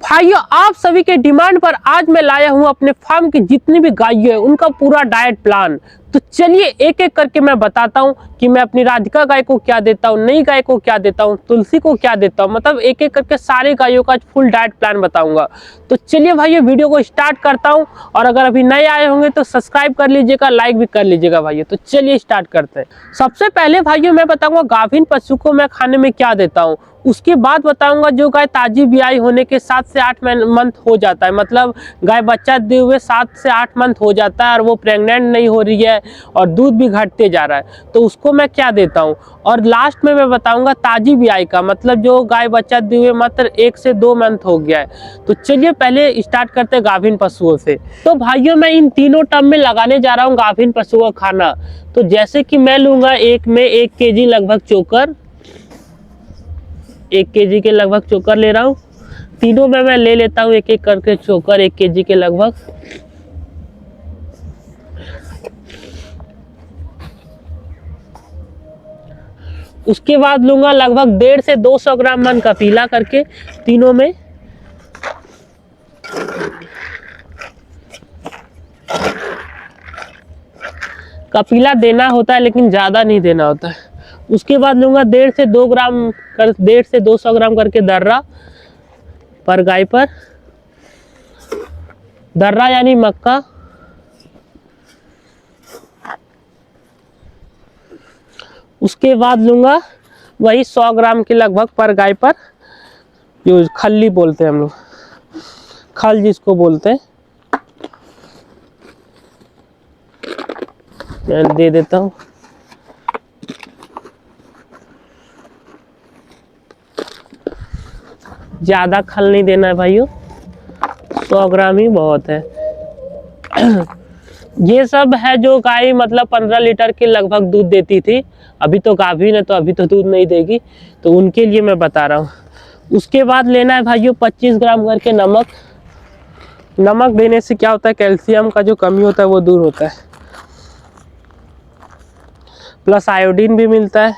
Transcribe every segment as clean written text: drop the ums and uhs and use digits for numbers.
भाइयों, आप सभी के डिमांड पर आज मैं लाया हूं अपने फार्म की जितनी भी गायें हैं उनका पूरा डाइट प्लान। तो चलिए एक एक करके मैं बताता हूं कि मैं अपनी राधिका गाय को क्या देता हूं, नई गाय को क्या देता हूं, तुलसी को क्या देता हूं, मतलब एक एक करके सारे गायों का फुल डाइट प्लान बताऊंगा। तो चलिए भाइयों वीडियो को स्टार्ट करता हूं, और अगर अभी नए आए होंगे तो सब्सक्राइब कर लीजिएगा, लाइक भी कर लीजिएगा भाइयों। तो चलिए स्टार्ट करते हैं। सबसे पहले भाइयों मैं बताऊंगा गाभिन पशु को मैं खाने में क्या देता हूँ। उसके बाद बताऊंगा जो गाय ताजी ब्याई होने के 7 से 8 मंथ हो जाता है, मतलब गाय बच्चा दिए हुए 7 से 8 मंथ हो जाता है और वो प्रेग्नेंट नहीं हो रही है और दूध भी घटते जा रहा है, तो उसको मैं क्या देता हूँ। और लास्ट में मैं बताऊंगा ताजी ब्याई का, मतलब जो गाय बच्चा दिए हुए मात्र 1 से 2 मंथ हो गया है। तो चलिए पहले स्टार्ट करते हैं गाभिन पशुओं से। तो भाइयों मैं इन तीनों टर्म में लगाने जा रहा हूँ गाभिन पशुओं का खाना। तो जैसे कि मैं लूंगा एक में 1 केजी लगभग चोकर, 1 केजी के लगभग चोकर ले रहा हूँ। तीनों में मैं ले लेता हूँ एक एक करके चोकर 1 केजी के लगभग। उसके बाद लूंगा लगभग 150 से 200 ग्राम मन कपीला करके तीनों में। कपीला देना होता है लेकिन ज्यादा नहीं देना होता है। उसके बाद लूंगा 150 से 200 ग्राम करके दर्रा पर गाय पर। दर्रा यानी मक्का। उसके बाद लूंगा वही 100 ग्राम के लगभग पर गाय पर, जो खल्ली बोलते हैं हम लोग, खल जिसको बोलते हैं, मैं दे देता हूँ। ज्यादा खल नहीं देना है भाइयों, 100 ग्राम ही बहुत है। ये सब है जो गाय मतलब 15 लीटर के लगभग दूध देती थी, अभी तो गाभिन है तो अभी तो दूध नहीं देगी, तो उनके लिए मैं बता रहा हूँ। उसके बाद लेना है भाइयों 25 ग्राम करके नमक। नमक देने से क्या होता है, कैल्शियम का जो कमी होता है वो दूर होता है, प्लस आयोडीन भी मिलता है।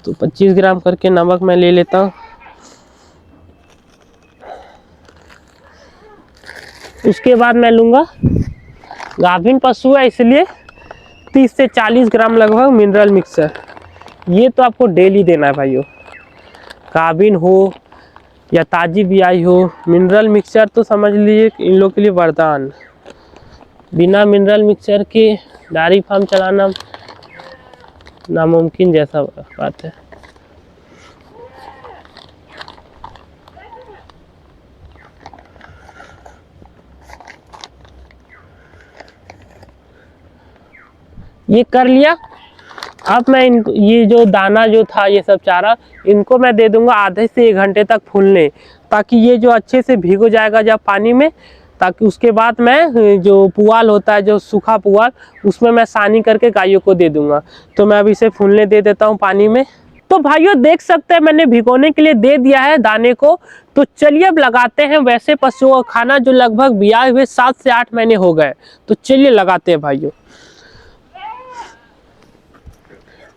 तो 25 ग्राम करके नमक मैं ले लेता हूँ। उसके बाद मैं लूँगा, गाभिन पशु है इसलिए 30 से 40 ग्राम लगभग मिनरल मिक्सर। ये तो आपको डेली देना है भाइयों, गाभिन हो या ताजी ब्याई हो, मिनरल मिक्सर तो समझ लीजिए इन लोग के लिए वरदान। बिना मिनरल मिक्सर के डेयरी फार्म चलाना नामुमकिन जैसा बात है। ये कर लिया। अब मैं इनको ये जो दाना जो था ये सब चारा, इनको मैं दे दूंगा आधे से 1 घंटे तक फूलने, ताकि ये जो अच्छे से भीगो जाएगा जब पानी में, ताकि उसके बाद मैं जो पुआल होता है, जो सूखा पुआल, उसमें मैं सानी करके गायों को दे दूंगा। तो मैं अब इसे फूलने दे देता हूँ पानी में। तो भाइयों देख सकते हैं मैंने भिगोने के लिए दे दिया है दाने को। तो चलिए अब लगाते हैं वैसे पशुओं का खाना जो लगभग ब्याए हुए 7 से 8 महीने हो गए। तो चलिए लगाते हैं भाइयों।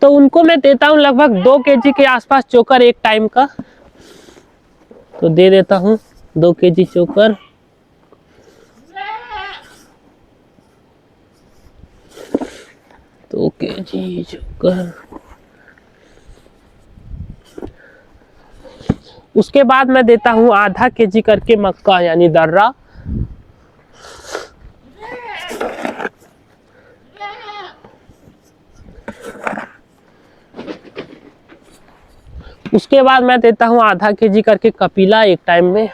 तो उनको मैं देता हूँ लगभग 2 केजी के आसपास चोकर एक टाइम का। तो दे देता हूँ 2 केजी चोकर। तो केजी चोकर। उसके बाद मैं देता हूँ आधा केजी करके मक्का यानी दर्रा। उसके बाद मैं देता हूँ आधा केजी करके कपीला एक टाइम में।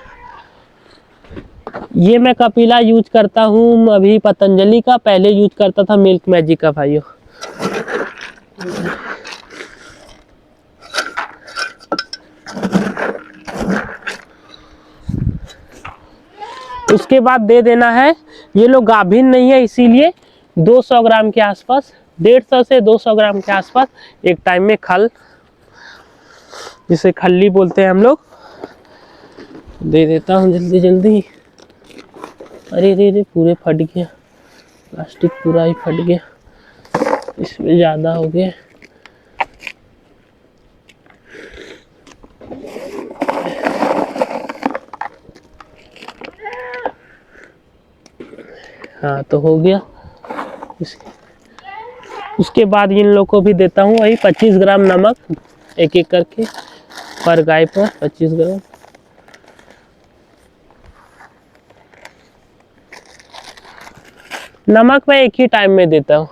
ये मैं कपीला यूज करता हूँ अभी पतंजलि का, पहले यूज करता था मिल्क मैजिक का भाइयों। उसके बाद दे देना है, ये लोग गाभिन नहीं है इसीलिए 200 ग्राम के आसपास, 150 से 200 ग्राम के आसपास एक टाइम में खल, जिसे खल्ली बोलते हैं हम लोग, दे देता हूँ जल्दी जल्दी। अरे रे रे पूरे फट गया, प्लास्टिक पूरा ही फट गया, इसमें ज़्यादा हो गया। हाँ तो हो गया। उसके बाद इन लोग को भी देता हूँ वही 25 ग्राम नमक, एक एक करके पर गाय पर 25 ग्राम। नमक मैं एक ही टाइम में देता हूँ,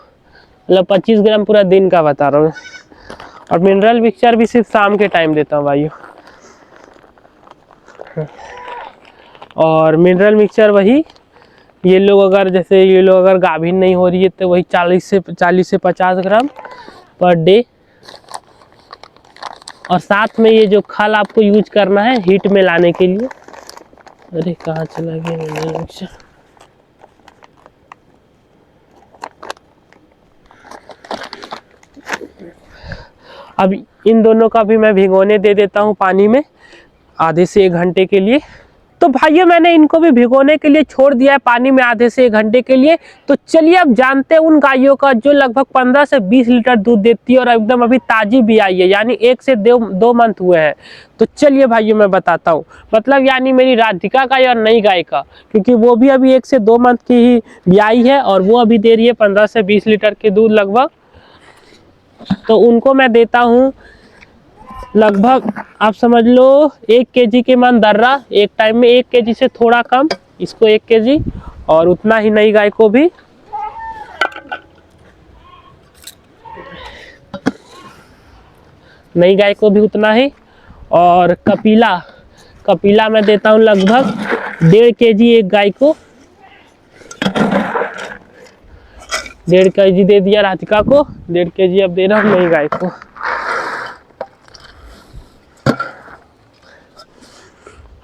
मतलब 25 ग्राम पूरा दिन का बता रहा हूँ। और मिनरल मिक्सचर भी सिर्फ शाम के टाइम देता हूँ भाइयों। और मिनरल मिक्सचर वही, ये लोग अगर गाभिन नहीं हो रही है तो वही 40 से 50 ग्राम पर डे। और साथ में ये जो खल आपको यूज करना है हीट में लाने के लिए। अरे कहाँ चला गया मिनरल मिक्सचर। अब इन दोनों का भी मैं भिगोने दे देता हूँ पानी में आधे से 1 घंटे के लिए। तो भाइयों मैंने इनको भी भिगोने के लिए छोड़ दिया है पानी में आधे से 1 घंटे के लिए। तो चलिए अब जानते हैं उन गायों का जो लगभग 15 से 20 लीटर दूध देती है और एकदम अभी ताजी भी आई है, यानी 1 से 2 मंथ हुए हैं। तो चलिए भाइयों मैं बताता हूँ, मतलब यानी मेरी राधिका गाय और नई गाय का, क्योंकि वो भी अभी 1 से 2 मंथ की ही ब्याई है और वो अभी दे रही है 15 से 20 लीटर के दूध लगभग। तो उनको मैं देता हूँ लगभग आप समझ लो 1 केजी के मन दर्रा, एक टाइम में 1 केजी से थोड़ा कम, इसको 1 केजी और उतना ही नई गाय को भी। नई गाय को भी उतना ही। और कपिला मैं देता हूँ लगभग 1.5 केजी एक गाय को, 1.5 केजी दे दिया राधिका को, 1.5 केजी अब दे रहा हूँ नई गाय को।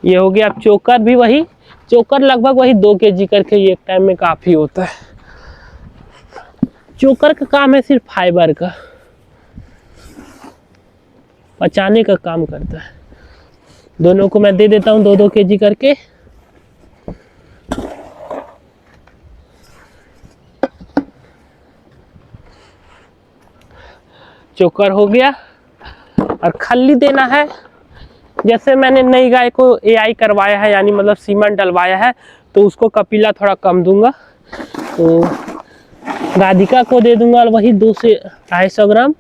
ये हो गया। अब चोकर भी वही, चोकर लगभग वही 2 केजी करके एक टाइम में काफी होता है। चोकर का काम है सिर्फ फाइबर का, पचाने का काम करता है। दोनों को मैं दे देता हूँ 2-2 केजी करके। चोकर हो गया। और खल्ली देना है, जैसे मैंने नई गाय को एआई करवाया है, यानी मतलब सीमेंट डलवाया है, तो उसको कपिला थोड़ा कम दूंगा। तो राधिका को दे दूंगा वही 2 से 250 ग्राम।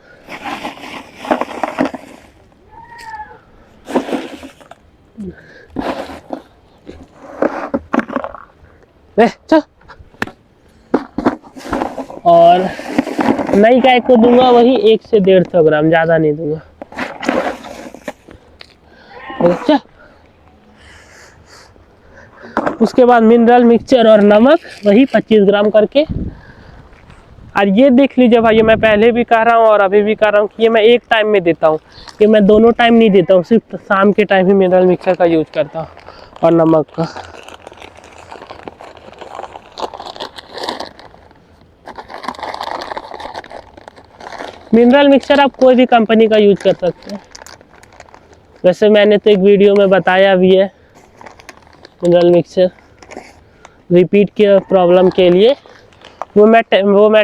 और नई गाय को दूंगा वही 1 से 150 ग्राम, ज्यादा नहीं दूंगा। अच्छा, उसके बाद मिनरल मिक्सचर और नमक वही 25 ग्राम करके। और ये देख लीजिए भाई, मैं पहले भी कह रहा हूँ और अभी भी कह रहा हूँ कि ये मैं एक टाइम में देता हूँ, कि मैं दोनों टाइम नहीं देता हूँ, सिर्फ शाम के टाइम ही मिनरल मिक्सचर का यूज करता हूँ और नमक का। मिनरल मिक्सचर आप कोई भी कंपनी का यूज कर सकते हैं, वैसे मैंने तो एक वीडियो में बताया भी है मिनरल मिक्सचर रिपीट के प्रॉब्लम के लिए, वो मैं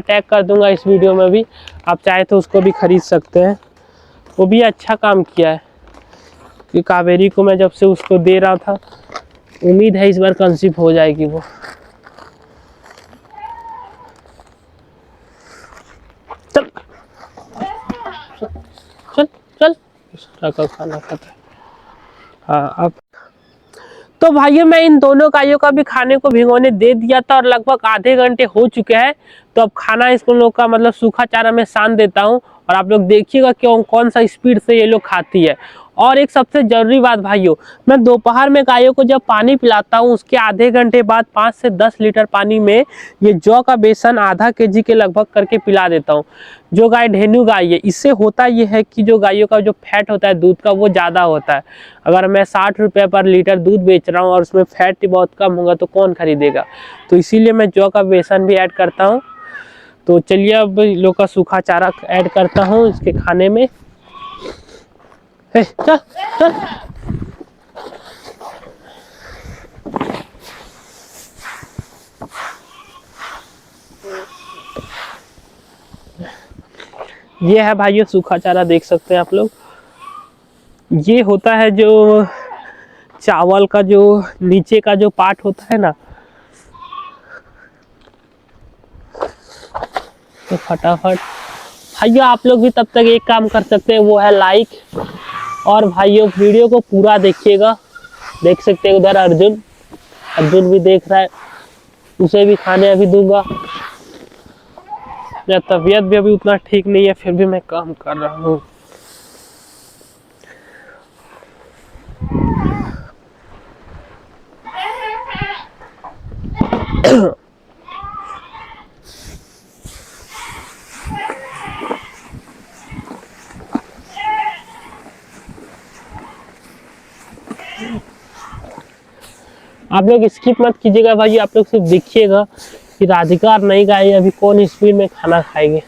टैग कर दूंगा इस वीडियो में भी, आप चाहे तो उसको भी खरीद सकते हैं। वो भी अच्छा काम किया है कि कावेरी को मैं जब से उसको दे रहा था, उम्मीद है इस बार कंसीव हो जाएगी वो। चल चल चल चल खाना खाता है। हाँ अब तो भाइयों मैं इन दोनों गायों का भी खाने को भिगोने दे दिया था और लगभग आधे घंटे हो चुके हैं। तो अब खाना इसको लोग का मतलब सूखा चारा में सान देता हूँ और आप लोग देखिएगा क्यों कौन सा स्पीड से ये लोग खाती है। और एक सबसे जरूरी बात भाइयों, मैं दोपहर में गायों को जब पानी पिलाता हूँ उसके आधे घंटे बाद 5 से 10 लीटर पानी में ये जौ का बेसन आधा केजी के लगभग करके पिला देता हूँ। जो गाय ढेनू गाय है, इससे होता ये है कि जो गायों का जो फैट होता है दूध का वो ज़्यादा होता है। अगर मैं 60 रुपये पर लीटर दूध बेच रहा हूँ और उसमें फैट बहुत कम होगा तो कौन खरीदेगा, तो इसीलिए मैं जौ का बेसन भी ऐड करता हूँ। तो चलिए अब लोग का सूखा चारा ऐड करता हूँ इसके खाने में। चल चल ये है भाइयों सूखा चारा, देख सकते हैं आप लोग। ये होता है जो चावल का जो नीचे का जो पार्ट होता है ना, तो फटाफट भाइयों आप लोग भी तब तक एक काम कर सकते हैं, वो है लाइक। और भाइयों वीडियो को पूरा देखिएगा। देख सकते हैं उधर अर्जुन भी देख रहा है, उसे भी खाने अभी दूंगा। मेरा तबीयत भी अभी उतना ठीक नहीं है, फिर भी मैं काम कर रहा हूँ। आप लोग स्किप मत कीजिएगा भाई, आप लोग सिर्फ देखिएगा कि राधिका और नई गाय अभी कौन स्पीड में खाना खाएंगे।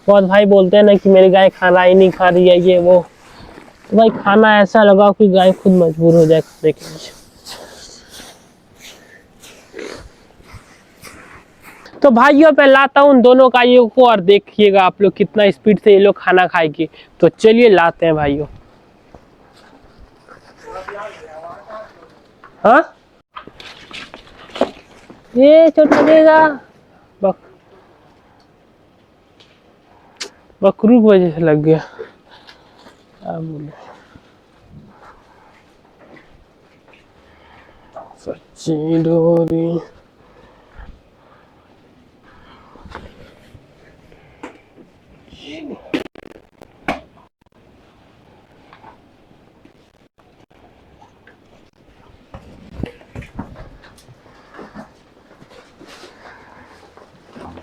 बहुत भाई बोलते हैं ना कि मेरी गाय खाना ही नहीं खा रही है ये वो, तो भाई खाना ऐसा लगाओ कि गाय खुद मजबूर हो जाए खाने के लिए। तो भाइयों मैं लाता हूँ उन दोनों गायों को और देखिएगा आप लोग कितना स्पीड से ये लोग खाना खाएगी। तो चलिए लाते हैं भाइयों। हाँ ये चोट लगेगा, बकरू की वजह से लग गया। सच्ची डोरी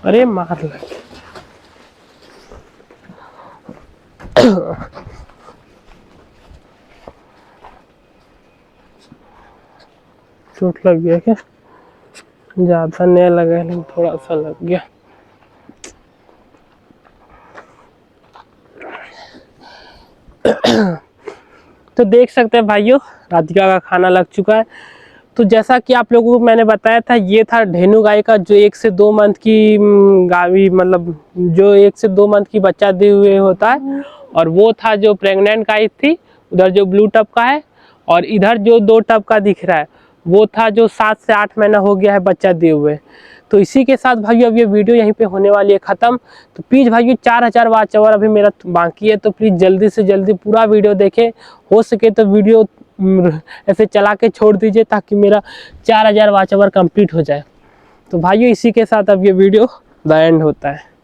अरे मार लगे। चोट लग गया क्या? ज्यादा नहीं लगा लेकिन थोड़ा सा लग गया। तो देख सकते हैं भाइयों राधिका का खाना लग चुका है। तो जैसा कि आप लोगों को मैंने बताया था, ये था ढेनू गाय का जो 1 से 2 मंथ की गावी, मतलब जो 1 से 2 मंथ की बच्चा दिए हुए होता है। और वो था जो प्रेग्नेंट गाय थी, उधर जो ब्लू टब का है, और इधर जो 2 टब का दिख रहा है वो था जो 7 से 8 महीना हो गया है बच्चा दिए हुए। तो इसी के साथ भाइयों अब ये वीडियो यहीं पे होने वाली है ख़त्म। तो प्लीज़ भाइयों 4000 वॉच आवर अभी मेरा बाकी है, तो प्लीज़ जल्दी से जल्दी पूरा वीडियो देखें। हो सके तो वीडियो ऐसे चला के छोड़ दीजिए ताकि मेरा 4000 वॉच आवर कंप्लीट हो जाए। तो भाइयों इसी के साथ अब ये वीडियो द एंड होता है।